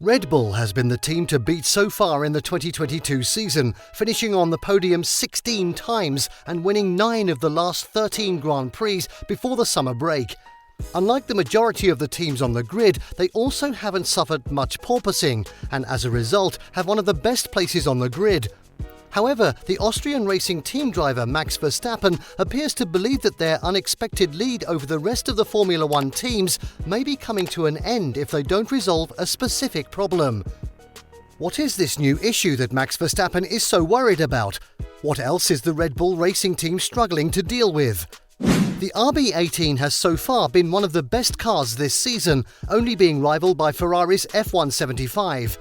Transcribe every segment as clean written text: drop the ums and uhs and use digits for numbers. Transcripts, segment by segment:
Red Bull has been the team to beat so far in the 2022 season, finishing on the podium 16 times and winning 9 of the last 13 Grand Prix before the summer break. Unlike the majority of the teams on the grid, they also haven't suffered much porpoising and as a result have one of the best places on the grid. However, the Austrian racing team driver Max Verstappen appears to believe that their unexpected lead over the rest of the Formula One teams may be coming to an end if they don't resolve a specific problem. What is this new issue that Max Verstappen is so worried about? What else is the Red Bull racing team struggling to deal with? The RB18 has so far been one of the best cars this season, only being rivaled by Ferrari's F175.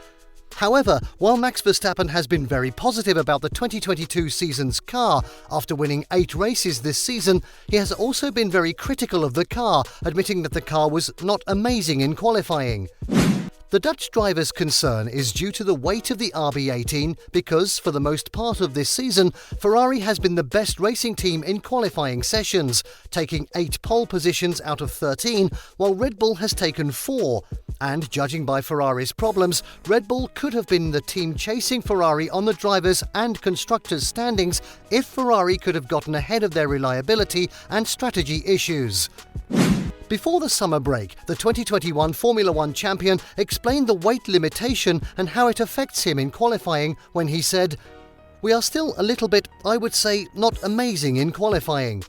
However, while Max Verstappen has been very positive about the 2022 season's car after winning 8 races this season, he has also been very critical of the car, admitting that the car was not amazing in qualifying. The Dutch driver's concern is due to the weight of the RB18 because, for the most part of this season, Ferrari has been the best racing team in qualifying sessions, taking 8 pole positions out of 13, while Red Bull has taken 4. And judging by Ferrari's problems, Red Bull could have been the team chasing Ferrari on the drivers' and constructors' standings if Ferrari could have gotten ahead of their reliability and strategy issues. Before the summer break, the 2021 Formula One champion explained the weight limitation and how it affects him in qualifying when he said, "We are still a little bit, I would say, not amazing in qualifying.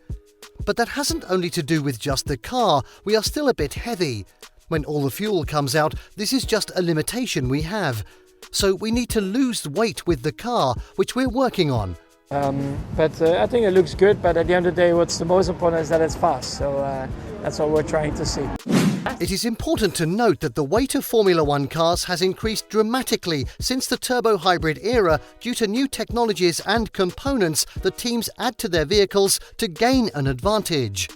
But that hasn't only to do with just the car, we are still a bit heavy. When all the fuel comes out, this is just a limitation we have. So we need to lose weight with the car, which we're working on." I think it looks good, but at the end of the day, what's the most important is that it's fast. So that's what we're trying to see. It is important to note that the weight of Formula One cars has increased dramatically since the turbo hybrid era due to new technologies and components that teams add to their vehicles to gain an advantage.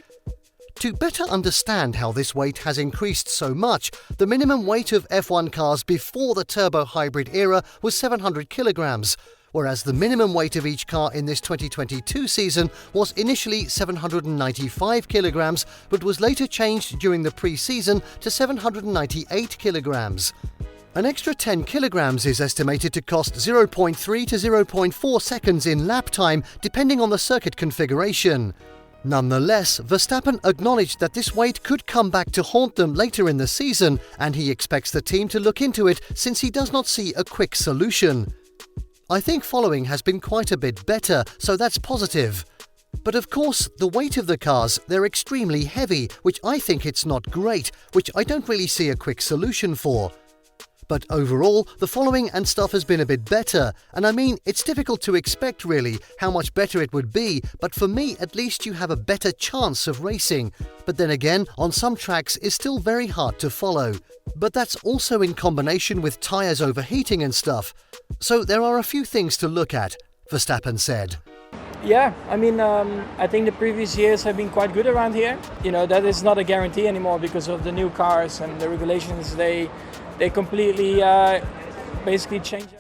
To better understand how this weight has increased so much, the minimum weight of F1 cars before the turbo hybrid era was 700 kilograms, whereas the minimum weight of each car in this 2022 season was initially 795 kilograms, but was later changed during the pre-season to 798 kilograms. An extra 10 kilograms is estimated to cost 0.3 to 0.4 seconds in lap time, depending on the circuit configuration. Nonetheless, Verstappen acknowledged that this weight could come back to haunt them later in the season, and he expects the team to look into it since he does not see a quick solution. "I think following has been quite a bit better, so that's positive. But of course, the weight of the cars, they're extremely heavy, which I think it's not great, which I don't really see a quick solution for. But overall, the following and stuff has been a bit better, and I mean, it's difficult to expect really how much better it would be, but for me at least you have a better chance of racing. But then again, on some tracks it's still very hard to follow. But that's also in combination with tyres overheating and stuff. So there are a few things to look at," Verstappen said. Yeah, I think the previous years have been quite good around here. That is not a guarantee anymore because of the new cars and the regulations. They completely basically change it.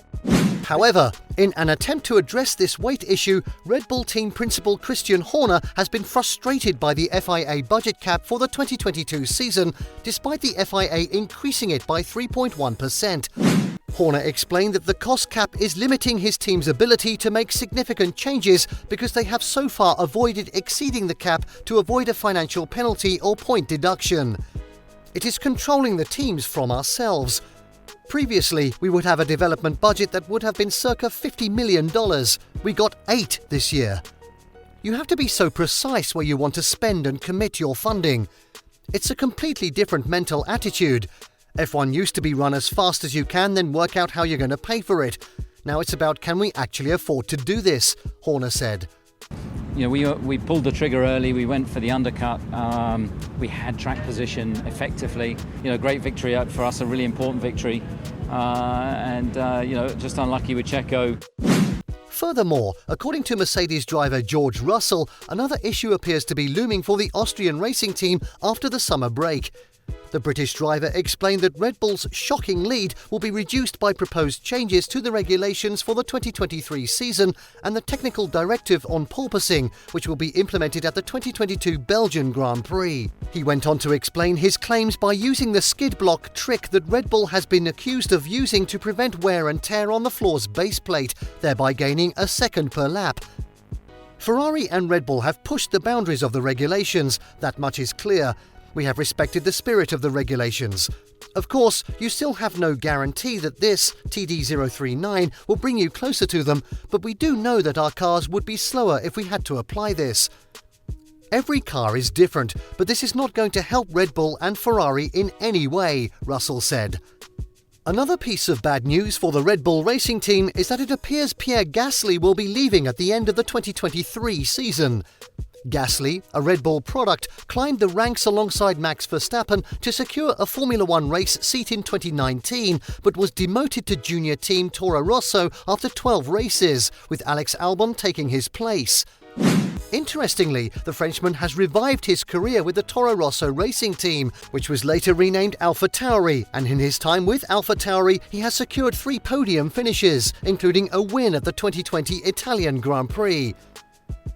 However, in an attempt to address this weight issue, Red Bull team principal Christian Horner has been frustrated by the FIA budget cap for the 2022 season, despite the FIA increasing it by 3.1%. Horner explained that the cost cap is limiting his team's ability to make significant changes because they have so far avoided exceeding the cap to avoid a financial penalty or point deduction. "It is controlling the teams from ourselves. Previously, we would have a development budget that would have been circa $50 million. We got 8 this year. You have to be so precise where you want to spend and commit your funding. It's a completely different mental attitude. F1 used to be run as fast as you can, then work out how you're going to pay for it. Now it's about can we actually afford to do this," Horner said. We pulled the trigger early, we went for the undercut, we had track position effectively. Great victory for us, a really important victory, just unlucky with Checo. Furthermore, according to Mercedes driver George Russell, another issue appears to be looming for the Austrian racing team after the summer break. The British driver explained that Red Bull's shocking lead will be reduced by proposed changes to the regulations for the 2023 season and the technical directive on porpoising, which will be implemented at the 2022 Belgian Grand Prix. He went on to explain his claims by using the skid block trick that Red Bull has been accused of using to prevent wear and tear on the floor's base plate, thereby gaining a second per lap. Ferrari and Red Bull have pushed the boundaries of the regulations, that much is clear. We have respected the spirit of the regulations. Of course, you still have no guarantee that this, TD039, will bring you closer to them, but we do know that our cars would be slower if we had to apply this. Every car is different, but this is not going to help Red Bull and Ferrari in any way, Russell said. Another piece of bad news for the Red Bull racing team is that it appears Pierre Gasly will be leaving at the end of the 2023 season. Gasly, a Red Bull product, climbed the ranks alongside Max Verstappen to secure a Formula One race seat in 2019, but was demoted to junior team Toro Rosso after 12 races, with Alex Albon taking his place. Interestingly, the Frenchman has revived his career with the Toro Rosso racing team, which was later renamed AlphaTauri, and in his time with AlphaTauri, he has secured 3 podium finishes, including a win at the 2020 Italian Grand Prix.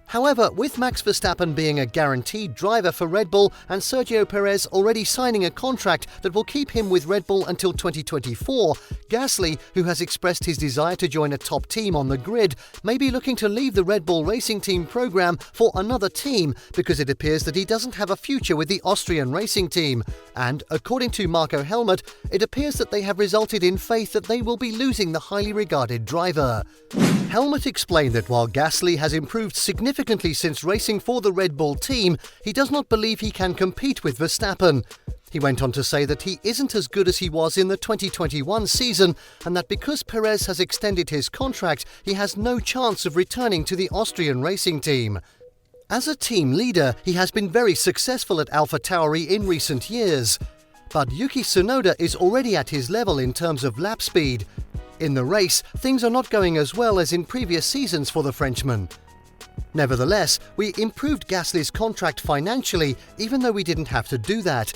However, with Max Verstappen being a guaranteed driver for Red Bull and Sergio Perez already signing a contract that will keep him with Red Bull until 2024, Gasly, who has expressed his desire to join a top team on the grid, may be looking to leave the Red Bull racing team program for another team because it appears that he doesn't have a future with the Austrian racing team. And, according to Marco Helmut, it appears that they have resulted in faith that they will be losing the highly regarded driver. Helmut explained that while Gasly has improved significantly since racing for the Red Bull team, he does not believe he can compete with Verstappen. He went on to say that he isn't as good as he was in the 2021 season, and that because Perez has extended his contract, he has no chance of returning to the Austrian racing team. As a team leader, he has been very successful at AlphaTauri in recent years. But Yuki Tsunoda is already at his level in terms of lap speed. In the race, things are not going as well as in previous seasons for the Frenchman. Nevertheless, we improved Gasly's contract financially, even though we didn't have to do that.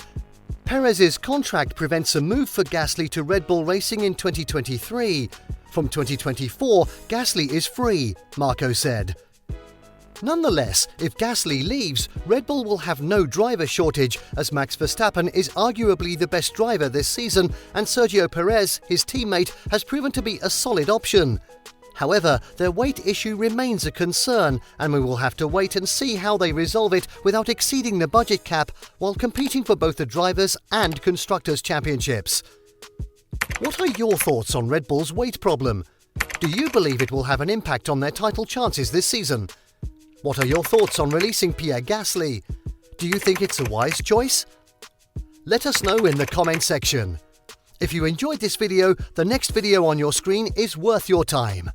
Perez's contract prevents a move for Gasly to Red Bull Racing in 2023. From 2024, Gasly is free, Marco said. Nonetheless, if Gasly leaves, Red Bull will have no driver shortage, as Max Verstappen is arguably the best driver this season, and Sergio Perez, his teammate, has proven to be a solid option. However, their weight issue remains a concern, and we will have to wait and see how they resolve it without exceeding the budget cap while competing for both the Drivers' and Constructors' Championships. What are your thoughts on Red Bull's weight problem? Do you believe it will have an impact on their title chances this season? What are your thoughts on releasing Pierre Gasly? Do you think it's a wise choice? Let us know in the comment section. If you enjoyed this video, the next video on your screen is worth your time.